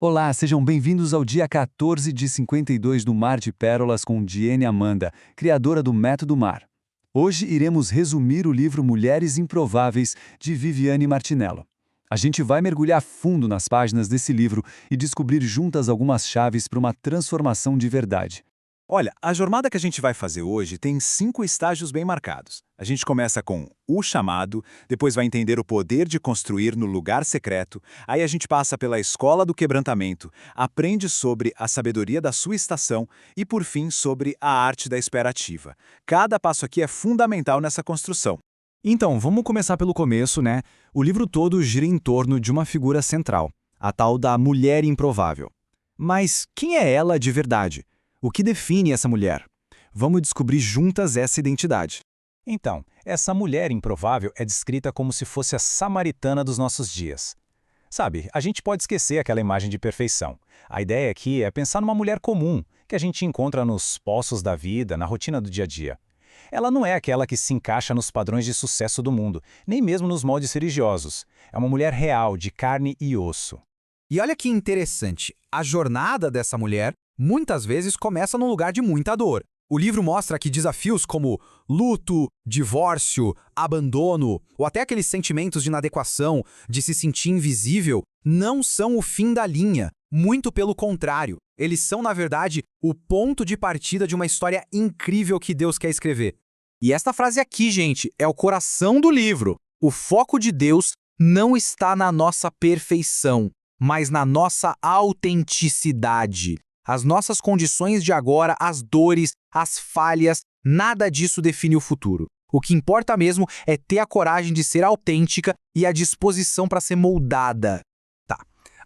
Olá, sejam bem-vindos ao dia 14 de 52 do Mar de Pérolas com Diene Amanda, criadora do Método Mar. Hoje iremos resumir o livro Mulheres Improváveis, de Viviane Martinello. A gente vai mergulhar fundo nas páginas desse livro e descobrir juntas algumas chaves para uma transformação de verdade. Olha, a jornada que a gente vai fazer hoje tem 5 estágios bem marcados. A gente começa com o chamado, depois vai entender o poder de construir no lugar secreto, aí a gente passa pela escola do quebrantamento, aprende sobre a sabedoria da sua estação e, por fim, sobre a arte da espera ativa. Cada passo aqui é fundamental nessa construção. Então, vamos começar pelo começo, né? O livro todo gira em torno de uma figura central, a tal da mulher improvável. Mas quem é ela de verdade? O que define essa mulher? Vamos descobrir juntas essa identidade. Então, essa mulher improvável é descrita como se fosse a samaritana dos nossos dias. Sabe, a gente pode esquecer aquela imagem de perfeição. A ideia aqui é pensar numa mulher comum, que a gente encontra nos poços da vida, na rotina do dia a dia. Ela não é aquela que se encaixa nos padrões de sucesso do mundo, nem mesmo nos moldes religiosos. É uma mulher real, de carne e osso. E olha que interessante, a jornada dessa mulher muitas vezes começa num lugar de muita dor. O livro mostra que desafios como luto, divórcio, abandono, ou até aqueles sentimentos de inadequação, de se sentir invisível, não são o fim da linha. Muito pelo contrário, eles são, na verdade, o ponto de partida de uma história incrível que Deus quer escrever. E esta frase aqui, gente, é o coração do livro. O foco de Deus não está na nossa perfeição, mas na nossa autenticidade. As nossas condições de agora, as dores, as falhas, nada disso define o futuro. O que importa mesmo é ter a coragem de ser autêntica e a disposição para ser moldada. Tá,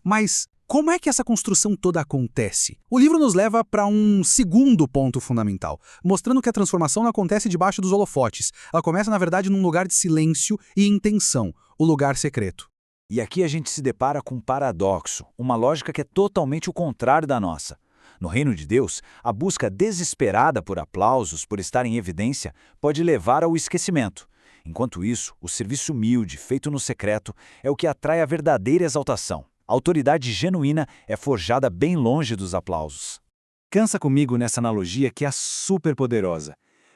mas como é que essa construção toda acontece? O livro nos leva para um segundo ponto fundamental, mostrando que a transformação não acontece debaixo dos holofotes. Ela começa, na verdade, num lugar de silêncio e intenção, o lugar secreto. E aqui a gente se depara com um paradoxo, uma lógica que é totalmente o contrário da nossa. No reino de Deus, a busca desesperada por aplausos, por estar em evidência, pode levar ao esquecimento. Enquanto isso, o serviço humilde, feito no secreto, é o que atrai a verdadeira exaltação. A autoridade genuína é forjada bem longe dos aplausos. Cansa comigo nessa analogia que é super poderosa.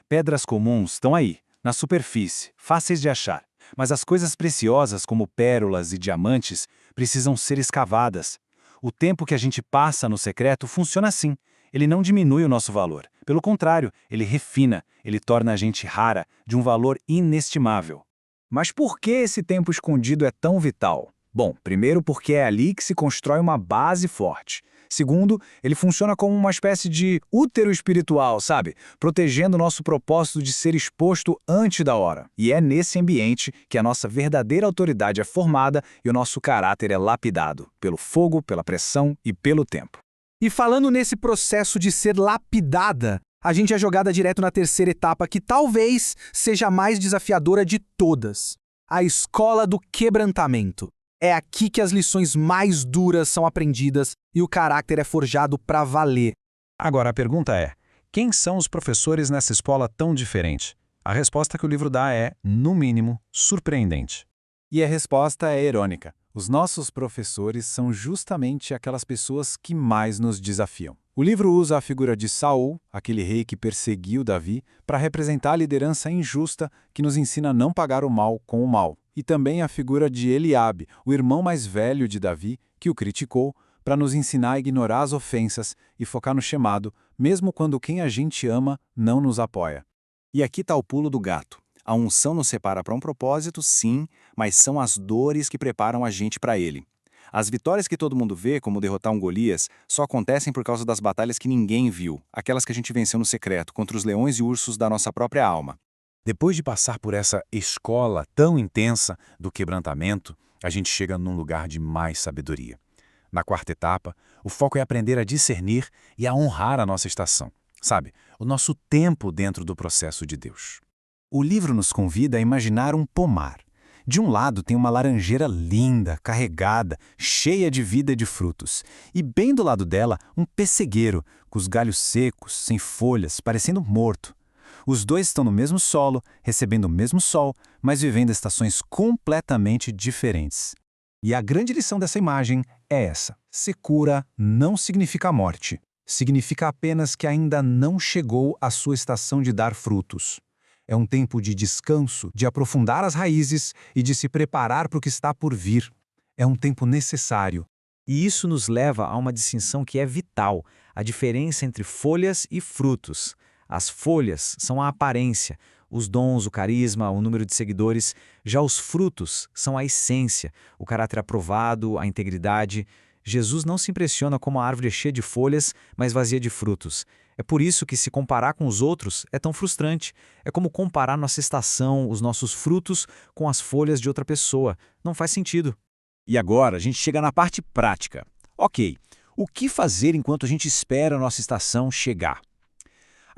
Pedras comuns estão aí, na superfície, fáceis de achar. Mas as coisas preciosas, como pérolas e diamantes, precisam ser escavadas. O tempo que a gente passa no secreto funciona assim. Ele não diminui o nosso valor. Pelo contrário, ele refina, ele torna a gente rara, de um valor inestimável. Mas por que esse tempo escondido é tão vital? Bom, primeiro porque é ali que se constrói uma base forte. Segundo, ele funciona como uma espécie de útero espiritual, sabe? Protegendo o nosso propósito de ser exposto antes da hora. E é nesse ambiente que a nossa verdadeira autoridade é formada e o nosso caráter é lapidado, pelo fogo, pela pressão e pelo tempo. E falando nesse processo de ser lapidada, a gente é jogada direto na terceira etapa, que talvez seja a mais desafiadora de todas: a escola do quebrantamento. É aqui que as lições mais duras são aprendidas e o caráter é forjado para valer. Agora a pergunta é, quem são os professores nessa escola tão diferente? A resposta que o livro dá é, no mínimo, surpreendente. E a resposta é irônica. Os nossos professores são justamente aquelas pessoas que mais nos desafiam. O livro usa a figura de Saul, aquele rei que perseguiu Davi, para representar a liderança injusta que nos ensina a não pagar o mal com o mal. E também a figura de Eliabe, o irmão mais velho de Davi, que o criticou, para nos ensinar a ignorar as ofensas e focar no chamado, mesmo quando quem a gente ama não nos apoia. E aqui está o pulo do gato. A unção nos separa para um propósito, sim, mas são as dores que preparam a gente para ele. As vitórias que todo mundo vê, como derrotar um Golias, só acontecem por causa das batalhas que ninguém viu, aquelas que a gente venceu no secreto, contra os leões e ursos da nossa própria alma. Depois de passar por essa escola tão intensa do quebrantamento, a gente chega num lugar de mais sabedoria. Na quarta etapa, o foco é aprender a discernir e a honrar a nossa estação. Sabe, o nosso tempo dentro do processo de Deus. O livro nos convida a imaginar um pomar. De um lado tem uma laranjeira linda, carregada, cheia de vida e de frutos. E bem do lado dela, um pessegueiro, com os galhos secos, sem folhas, parecendo morto. Os dois estão no mesmo solo, recebendo o mesmo sol, mas vivendo estações completamente diferentes. E a grande lição dessa imagem é essa. Secura não significa morte. Significa apenas que ainda não chegou a sua estação de dar frutos. É um tempo de descanso, de aprofundar as raízes e de se preparar para o que está por vir. É um tempo necessário. E isso nos leva a uma distinção que é vital, a diferença entre folhas e frutos. As folhas são a aparência, os dons, o carisma, o número de seguidores. Já os frutos são a essência, o caráter aprovado, a integridade. Jesus não se impressiona como a árvore é cheia de folhas, mas vazia de frutos. É por isso que se comparar com os outros é tão frustrante. É como comparar nossa estação, os nossos frutos, com as folhas de outra pessoa. Não faz sentido. E agora a gente chega na parte prática. Ok, o que fazer enquanto a gente espera a nossa estação chegar?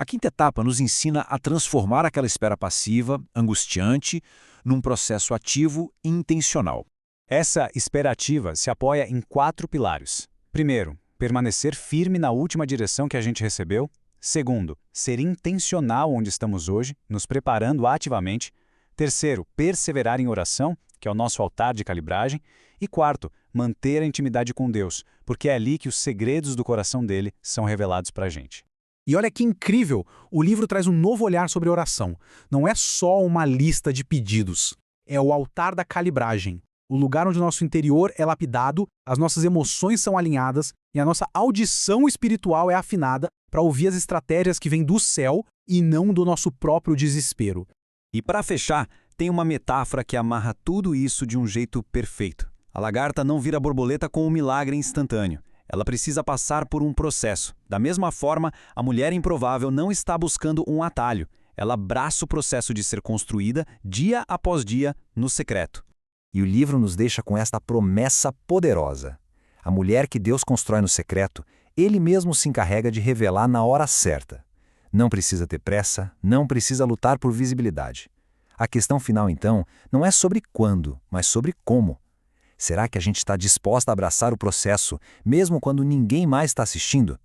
A quinta etapa nos ensina a transformar aquela espera passiva, angustiante, num processo ativo e intencional. Essa espera ativa se apoia em 4 pilares. Primeiro, permanecer firme na última direção que a gente recebeu. Segundo, ser intencional onde estamos hoje, nos preparando ativamente. Terceiro, perseverar em oração, que é o nosso altar de calibragem. E quarto, manter a intimidade com Deus, porque é ali que os segredos do coração dele são revelados para a gente. E olha que incrível, o livro traz um novo olhar sobre a oração. Não é só uma lista de pedidos, é o altar da calibragem. O lugar onde o nosso interior é lapidado, as nossas emoções são alinhadas e a nossa audição espiritual é afinada para ouvir as estratégias que vêm do céu e não do nosso próprio desespero. E para fechar, tem uma metáfora que amarra tudo isso de um jeito perfeito. A lagarta não vira borboleta com um milagre instantâneo. Ela precisa passar por um processo. Da mesma forma, a mulher improvável não está buscando um atalho. Ela abraça o processo de ser construída, dia após dia, no secreto. E o livro nos deixa com esta promessa poderosa. A mulher que Deus constrói no secreto, Ele mesmo se encarrega de revelar na hora certa. Não precisa ter pressa, não precisa lutar por visibilidade. A questão final, então, não é sobre quando, mas sobre como. Será que a gente está disposta a abraçar o processo, mesmo quando ninguém mais está assistindo?